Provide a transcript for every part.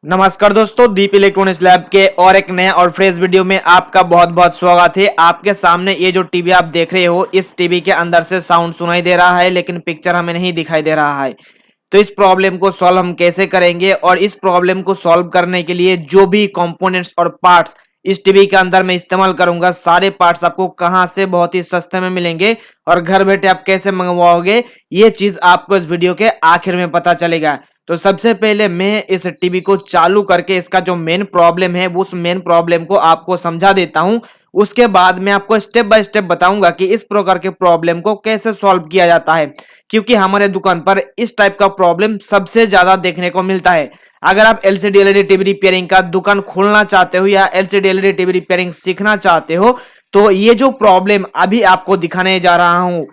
नमस्कार दोस्तों, दीप electronics lab के और एक नया और फ्रेश वीडियो में आपका बहुत बहुत स्वागत है। आपके सामने ये जो टीवी आप देख रहे हो, इस टीवी के अंदर से साउंड सुनाई दे रहा है लेकिन पिक्चर हमें नहीं दिखाई दे रहा है। तो इस प्रॉब्लम को सॉल्व हम कैसे करेंगे और इस प्रॉब्लम को सॉल्व करने के लिए जो भी कंपोनेंट्स और पार्ट्स इस टीवी के अंदर मैं इस्तेमाल करूंगा, सारे पार्ट्स आपको कहां से बहुत ही सस्ते में मिलेंगे और घर बैठे आप कैसे मंगवाओगे, ये चीज आपको इस वीडियो के आखिर में पता चलेगा। तो सबसे पहले मैं इस टीवी को चालू करके इसका जो मेन प्रॉब्लम है उस मेन प्रॉब्लम को आपको समझा देता हूं। उसके बाद मैं आपको स्टेप बाय स्टेप बताऊंगा कि इस प्रकार के प्रॉब्लम को कैसे सॉल्व किया जाता है, क्योंकि हमारे दुकान पर इस टाइप का प्रॉब्लम सबसे ज्यादा देखने को मिलता है। अगर आप एलसीडी एलईडी टीवी रिपेयरिंग का दुकान खोलना चाहते हो या एलसीडी एलईडी टीवी रिपेयरिंग सीखना चाहते हो, तो ये जो प्रॉब्लम अभी आपको दिखाने जा रहा हूं,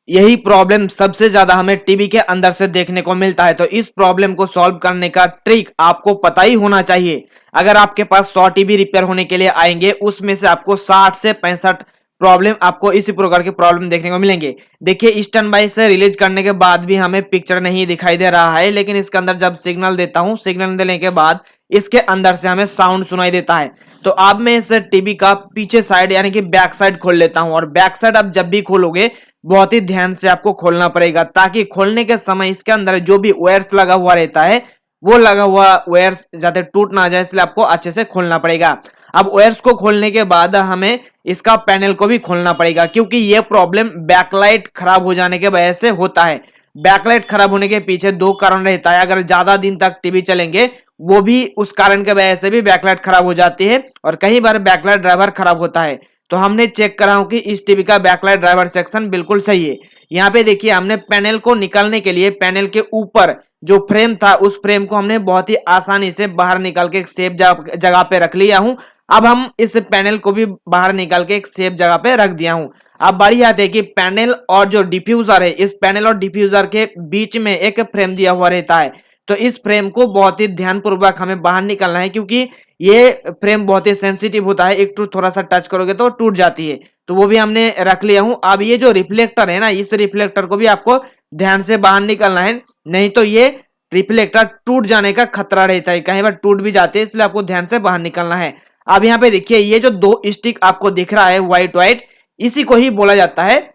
यही प्रॉब्लम सबसे ज्यादा हमें टीवी के अंदर से देखने को मिलता है। तो इस प्रॉब्लम को सॉल्व करने का ट्रिक आपको पता ही होना चाहिए। अगर आपके पास 100 टीवी रिपेयर होने के लिए आएंगे, उसमें से आपको 60 से 65 प्रॉब्लम आपको इसी प्रकार के प्रॉब्लम देखने को मिलेंगे। देखिए, स्टैंड बाय से रिलीज करने के बाद भी हमें पिक्चर नहीं दिखाई दे रहा है, लेकिन इसके अंदर जब सिग्नल देता हूं, सिग्नल देने के बाद इसके अंदर से हमें साउंड सुनाई देता है। तो अब मैं इस टीवी का पीछे साइड यानी कि बैक साइड खोल लेता हूं, और बैक साइड आप जब भी खोलोगे बहुत ही ध्यान से आपको खोलना पड़ेगा, ताकि खोलने के समय इसके अंदर जो भी वायर्स लगा हुआ रहता है वो लगा हुआ वायर्स जाते टूट ना जाए, इसलिए आपको अच्छे से खोलना पड़ेगा। अब वायर्स को खोलने के बाद हमें इसका पैनल को भी खोलना पड़ेगा, क्योंकि ये प्रॉब्लम बैकलाइट खराब हो जाने के वजह से होता है। बैकलाइट खराब होने के पीछे दो कारण रहता है। अगर ज्यादा दिन तक टीवी चलेंगे, वो भी उस कारण के वजह से भी बैकलाइट खराब हो जाती है, और कई बार बैकलाइट ड्राइवर खराब होता है। तो हमने चेक करा हूं कि इस टीवी का बैकलाइट ड्राइवर सेक्शन बिल्कुल सही है। यहाँ पे देखिए, हमने पैनल को निकालने के लिए पैनल के ऊपर जो फ्रेम था उस फ्रेम को हमने बहुत ही आसानी से बाहर निकाल के एक सेफ जगह पे रख लिया हूं। अब हम इस पैनल को भी बाहर निकाल के एक सेफ जगह पे रख दिया हूं। अब बारी आती है कि पैनल और जो डिफ्यूजर है, इस पैनल और डिफ्यूजर के बीच में एक फ्रेम दिया हुआ रहता है। तो इस फ्रेम को बहुत ही ध्यानपूर्वक हमें बाहर निकालना है, क्योंकि ये फ्रेम बहुत ही सेंसिटिव होता है। एक थोड़ा सा टच करोगे तो टूट जाती है। तो वो भी हमने रख लिया हूं। अब ये जो रिफ्लेक्टर है ना, इस रिफ्लेक्टर को भी आपको ध्यान से बाहर निकालना है, नहीं तो ये रिफ्लेक्टर टूट जाने का खतरा रहता है। कई बार टूट भी जाते हैं, इसलिए आपको ध्यान से बाहर निकालना है। अब यहाँ पे देखिए, ये जो दो स्टिक आपको दिख रहा है व्हाइट व्हाइट, इसी को ही बोला जाता है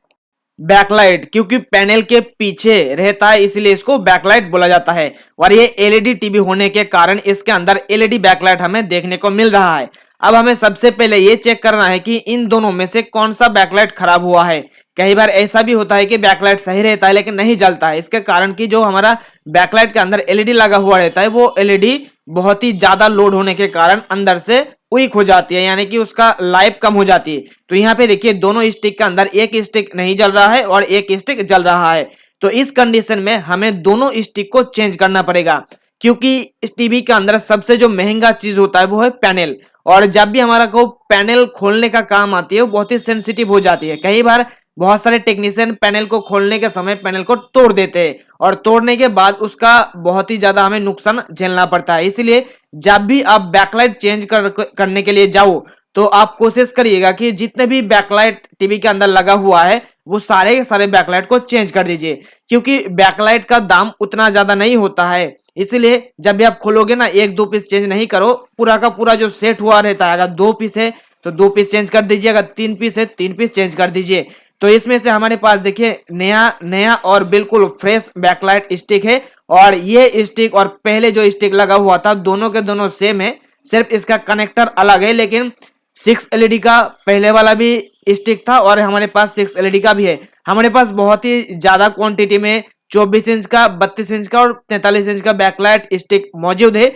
बैकलाइट, क्योंकि पैनल के पीछे रहता है, इसलिए इसको बैकलाइट बोला जाता है। और ये एलईडी टीवी होने के कारण इसके अंदर एलईडी बैकलाइट हमें देखने को मिल रहा है। अब हमें सबसे पहले ये चेक करना है कि इन दोनों में से कौन सा बैकलाइट खराब हुआ है। कई बार ऐसा भी होता है कि बैकलाइट सही रहता है लेकिन नहीं जलता है। इसके कारण कि जो हमारा बैकलाइट के अंदर एलईडी लगा हुआ रहता है, वो एलईडी बहुत ही ज्यादा लोड होने के कारण अंदर से वीक हो जाती है, यानी कि उसका लाइफ कम हो जाती है। तो यहाँ पे देखिए, दोनों स्टिक के अंदर एक स्टिक नहीं जल रहा है और एक स्टिक जल रहा है। तो इस कंडीशन में हमें दोनों स्टिक को चेंज करना पड़ेगा, क्योंकि इस टीवी के अंदर सबसे जो महंगा चीज होता है वो है पैनल। और जब भी हमारा को पैनल खोलने का काम आती है, वो बहुत ही सेंसिटिव हो जाती है। कई बार बहुत सारे टेक्नीशियन पैनल को खोलने के समय पैनल को तोड़ देते हैं, और तोड़ने के बाद उसका बहुत ही ज्यादा हमें नुकसान झेलना पड़ता है। इसलिए जब भी आप बैकलाइट चेंज करने के लिए जाओ, तो आप कोशिश करिएगा कि जितने भी बैकलाइट टीवी के अंदर लगा हुआ है वो सारे के सारे बैकलाइट को चेंज कर दीजिए, क्योंकि बैकलाइट का दाम उतना ज्यादा नहीं होता है। इसलिए जब भी आप खोलोगे ना, एक दो पीस चेंज नहीं करो, पूरा का पूरा जो सेट हुआ रहता है, अगर 2 पीस है तो 2 पीस चेंज कर दीजिए, अगर 3 पीस है 3 पीस चेंज कर दीजिए। तो इसमें से हमारे पास देखिए नया नया और बिल्कुल फ्रेश बैकलाइट स्टिक है, और ये स्टिक और पहले जो स्टिक लगा हुआ था दोनों के दोनों सेम है, सिर्फ इसका कनेक्टर अलग है। लेकिन 6 एलईडी का पहले वाला भी स्टिक था और हमारे पास 6 एलईडी का भी है। हमारे पास बहुत ही ज्यादा क्वांटिटी में 24 इंच का, 32 इंच का और 43 इंच का बैकलाइट स्टिक मौजूद है।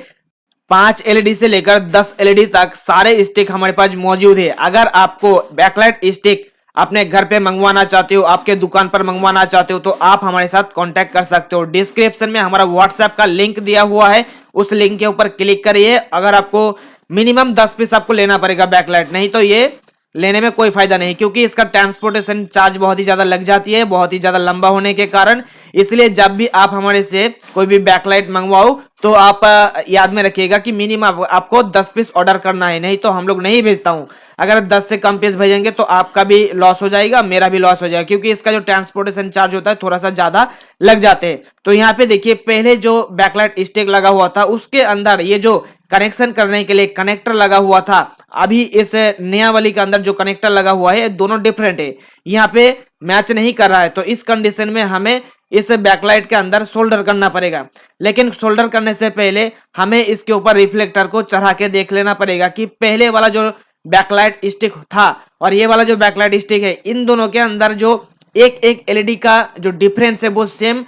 5 एलईडी से लेकर 10 एलईडी तक सारे स्टिक हमारे पास मौजूद है। अगर आपको बैकलाइट स्टिक अपने घर पे मंगवाना चाहते हो, आपके दुकान पर मंगवाना चाहते हो, तो आप हमारे साथ कांटेक्ट कर सकते हो। डिस्क्रिप्शन में हमारा व्हाट्सएप का लिंक दिया हुआ है, उस लिंक के ऊपर क्लिक करिए। अगर आपको मिनिमम 10 पीस आपको लेना पड़ेगा बैकलाइट, नहीं तो ये लेने में कोई फायदा नहीं, क्योंकि इसका ट्रांसपोर्टेशन चार्ज बहुत ही ज्यादा लग जाती है, बहुत ही ज्यादा लंबा होने के कारण। इसलिए जब भी आप हमारे से कोई भी बैकलाइट मंगवाओ, तो आप याद में रखिएगा कि मिनिमम आपको 10 पीस ऑर्डर करना है, नहीं तो हम लोग नहीं भेजता हूँ। अगर 10 से कम पीस भेजेंगे तो आपका भी लॉस हो जाएगा, मेरा भी लॉस हो जाएगा, क्योंकि इसका जो ट्रांसपोर्टेशन चार्ज होता है थोड़ा सा ज्यादा लग जाते हैं। तो यहाँ पे देखिए पहले जो बैकलाइट स्टिक लगा हुआ था उसके अंदर ये जो कनेक्शन करने के लिए कनेक्टर लगा हुआ था, अभी इस नया वाली के अंदर जो कनेक्टर लगा हुआ है दोनों डिफरेंट है, यहाँ पे मैच नहीं कर रहा है। तो इस कंडीशन में हमें इस बैकलाइट के अंदर सोल्डर करना पड़ेगा। लेकिन सोल्डर करने से पहले हमें इसके ऊपर रिफ्लेक्टर को चढ़ा के देख लेना पड़ेगा कि पहले वाला जो बैकलाइट स्टिक था और ये वाला जो बैकलाइट स्टिक है, इन दोनों के अंदर जो एक एक एलईडी का जो डिफरेंस है वो सेम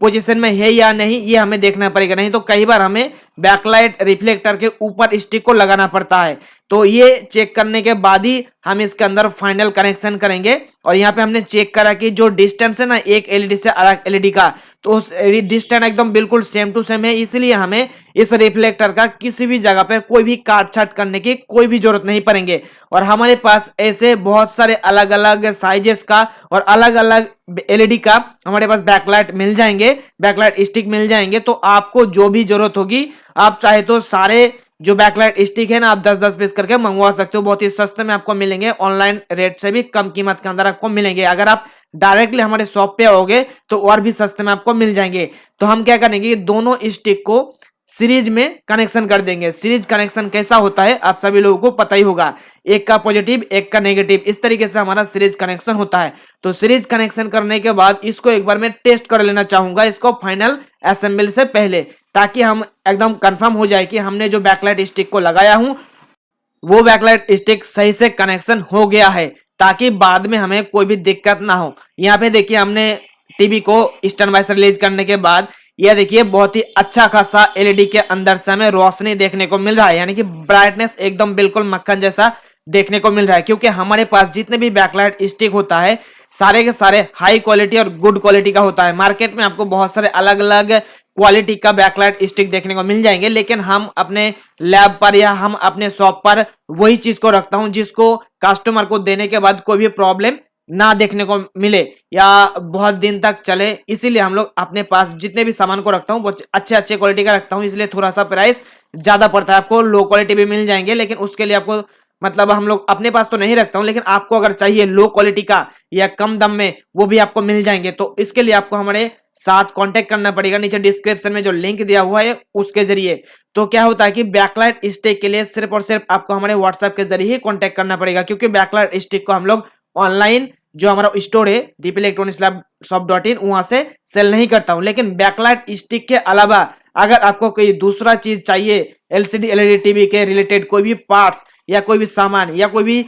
पोजीशन में है या नहीं, ये हमें देखना पड़ेगा। नहीं तो कई बार हमें बैकलाइट रिफ्लेक्टर के ऊपर स्टिक को लगाना पड़ता है। तो ये चेक करने के बाद ही हम इसके अंदर फाइनल कनेक्शन करेंगे। और यहाँ पे हमने चेक करा कि जो डिस्टेंस है ना एक एलईडी से अलग एलईडी का, तो उस डिस्टेंस एकदम बिल्कुल सेम टू सेम है, इसलिए हमें इस रिफ्लेक्टर का किसी भी जगह पर कोई भी काट छाट करने की कोई भी जरूरत नहीं पड़ेंगे। और हमारे पास ऐसे बहुत सारे अलग अलग साइजेस का और अलग अलग एलईडी का हमारे पास बैकलाइट मिल जाएंगे, बैकलाइट स्टिक मिल जाएंगे। तो आपको जो भी जरूरत होगी आप चाहे तो सारे जो बैकलाइट स्टिक है ना आप 10-10 पीस करके मंगवा सकते हो, बहुत ही सस्ते में आपको मिलेंगे, ऑनलाइन रेट से भी कम कीमत के अंदर आपको मिलेंगे। अगर आप डायरेक्टली हमारे शॉप पे आओगे तो और भी सस्ते में आपको मिल जाएंगे। तो हम क्या करेंगे, दोनों स्टिक को सीरीज में कनेक्शन कर देंगे। सीरीज कनेक्शन कैसा होता है आप सभी लोगों को पता ही होगा, एक का पॉजिटिव एक का नेगेटिव, इस तरीके से हमारा सीरीज कनेक्शन होता है। तो सीरीज कनेक्शन करने के बाद इसको एक बार मैं टेस्ट कर लेना चाहूंगा, इसको फाइनल असेंबल से पहले, ताकि हम एकदम कंफर्म हो जाए कि हमने जो बैकलाइट स्टिक को लगाया हूं वो बैकलाइट स्टिक सही से कनेक्शन हो गया है, ताकि बाद में हमें कोई भी दिक्कत ना हो। यहाँ पे देखिए हमने टीवी को स्टैंड बाय से रिलीज करने के बाद यह देखिए बहुत ही अच्छा खासा एलईडी के अंदर से हमें रोशनी देखने को मिल रहा है, यानी कि ब्राइटनेस एकदम बिल्कुल मक्खन जैसा देखने को मिल रहा है। क्योंकि हमारे पास जितने भी बैकलाइट स्टिक होता है सारे के सारे हाई क्वालिटी और गुड क्वालिटी का होता है। मार्केट में आपको बहुत सारे अलग अलग क्वालिटी का बैकलाइट स्टिक देखने को मिल जाएंगे, लेकिन हम अपने लैब पर या हम अपने शॉप पर वही चीज को रखता हूं जिसको कस्टमर को देने के बाद कोई भी प्रॉब्लम ना देखने को मिले या बहुत दिन तक चले। इसीलिए हम लोग अपने पास जितने भी सामान को रखता हूँ बहुत अच्छे अच्छे क्वालिटी का रखता हूँ, इसलिए थोड़ा सा प्राइस ज्यादा पड़ता है। आपको लो क्वालिटी भी मिल जाएंगे, लेकिन उसके लिए आपको मतलब हम लोग अपने पास तो नहीं रखता हूँ, लेकिन आपको अगर चाहिए लो क्वालिटी का या कम दाम में वो भी आपको मिल जाएंगे। तो इसके लिए आपको हमारे साथ कांटेक्ट करना पड़ेगा, नीचे डिस्क्रिप्शन में जो लिंक दिया हुआ है उसके जरिए। तो क्या होता है कि बैकलाइट स्टिक के लिए सिर्फ और सिर्फ आपको हमारे व्हाट्सएप के जरिए ही कांटेक्ट करना पड़ेगा, क्योंकि बैकलाइट स्टिक को हम लोग ऑनलाइन जो हमारा स्टोर है डीपी इलेक्ट्रॉनिक्स लैब shop.in वहां से सेल नहीं करता हूं। लेकिन बैकलाइट स्टिक के अलावा अगर आपको कोई दूसरा चीज चाहिए, एलसीडी एलईडी टीवी के रिलेटेड कोई भी पार्ट्स या कोई भी सामान या कोई भी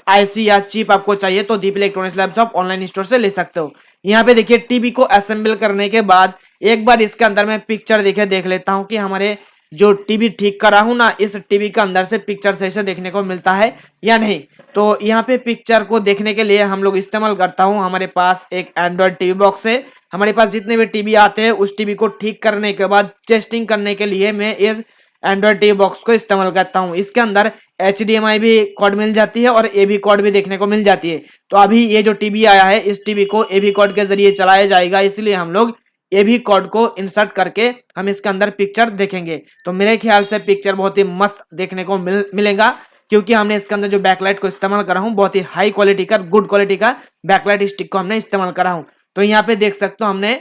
आईसी या चिप आपको चाहिए, तो Deep electronics lab shop online store से ले सकते हो। यहाँ पे देखिए टीवी को असेंबल करने के बाद एक बार इसके अंदर मैं पिक्चर देख लेता हूँ कि हमारे जो टीवी ठीक करा हूं ना, इस टीवी के अंदर से पिक्चर सही से देखने को मिलता है या नहीं। तो यहाँ पे पिक्चर को देखने के लिए हम लोग इस्तेमाल करता हूं, हमारे पास एक एंड्रॉइड टीवी बॉक्स है। हमारे पास जितने भी टीवी आते हैं उस टीवी को ठीक करने के बाद टेस्टिंग करने के लिए मैं इस एंड्रॉइड टीवी बॉक्स को इस्तेमाल करता हूं। इसके अंदर HDMI भी कॉर्ड मिल जाती है और AV कॉर्ड भी देखने को मिल जाती है। तो अभी ये जो टीवी आया है इस टीवी को AV कॉर्ड के जरिए चलाया जाएगा, इसलिए हम लोग AV कॉर्ड को इंसर्ट करके हम इसके अंदर पिक्चर देखेंगे। तो मेरे ख्याल से पिक्चर बहुत ही मस्त देखने को मिलेगा, क्योंकि हमने इसके अंदर जो बैकलाइट को इस्तेमाल करा हूँ बहुत ही हाई क्वालिटी का गुड क्वालिटी का बैकलाइट स्टिक को हमने इस्तेमाल करा हूँ। तो यहाँ पे देख सकते हो हमने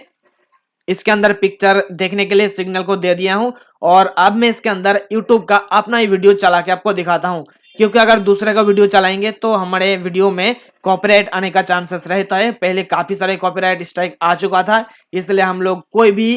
इसके अंदर पिक्चर देखने के लिए सिग्नल को दे दिया हूं, और अब मैं इसके अंदर YouTube का अपना ही वीडियो चला के आपको दिखाता हूं, क्योंकि अगर दूसरे का वीडियो चलाएंगे तो हमारे वीडियो में कॉपीराइट आने का चांसेस रहता है। पहले काफी सारे कॉपीराइट स्ट्राइक आ चुका था, इसलिए हम लोग कोई भी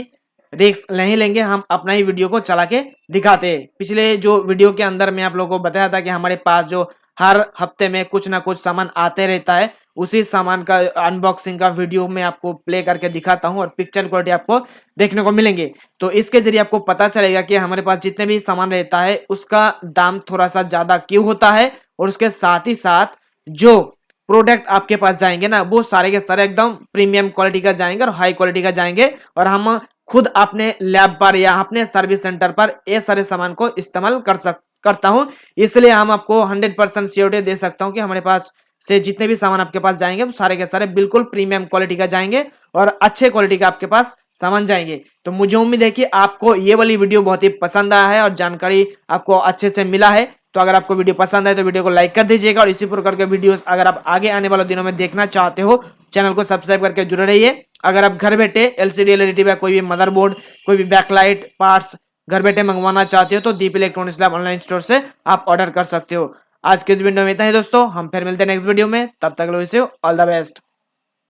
रिस्क नहीं लेंगे, हम अपना ही वीडियो को चला के दिखाते हैं। पिछले जो वीडियो के अंदर मैं आप लोगों को बताया था कि हमारे पास जो हर हफ्ते में कुछ ना कुछ सामान आते रहता है, उसी सामान का अनबॉक्सिंग का वीडियो मैं आपको प्ले करके दिखाता हूं और पिक्चर क्वालिटी आपको देखने को मिलेंगे। तो इसके जरिए आपको पता चलेगा कि हमारे पास जितने भी सामान रहता है उसका दाम थोड़ा सा ज्यादा क्यों होता है, और उसके साथ ही साथ जो प्रोडक्ट आपके पास जाएंगे ना वो सारे के सारे एकदम प्रीमियम क्वालिटी का जाएंगे और हाई क्वालिटी का जाएंगे। और हम खुद अपने लैब पर या अपने सर्विस सेंटर पर ये सारे सामान को इस्तेमाल करता हूं, इसलिए हम आपको 100% श्योरिटी दे सकता हूं कि हमारे पास से जितने भी सामान आपके पास जाएंगे वो सारे के सारे बिल्कुल प्रीमियम क्वालिटी का जाएंगे और अच्छे क्वालिटी का आपके पास सामान जाएंगे। तो मुझे उम्मीद है कि आपको ये वाली वीडियो बहुत ही पसंद आया है और जानकारी आपको अच्छे से मिला है। तो अगर आपको वीडियो पसंद आए तो वीडियो को लाइक कर दीजिएगा और इसी प्रकार के वीडियोस अगर आप आगे आने वाले दिनों में देखना चाहते हो चैनल को सब्सक्राइब करके जुड़े रहिए। अगर आप घर बैठे एलसीडी एलईडी टीवी या कोई भी मदरबोर्ड कोई भी बैकलाइट पार्ट्स घर बैठे मंगवाना चाहते हो तो Deep electronics lab online store से आप ऑर्डर कर सकते हो। आज के इस वीडियो में इतना ही दोस्तों, हम फिर मिलते हैं नेक्स्ट वीडियो में, तब तक के लिए ऑल द बेस्ट।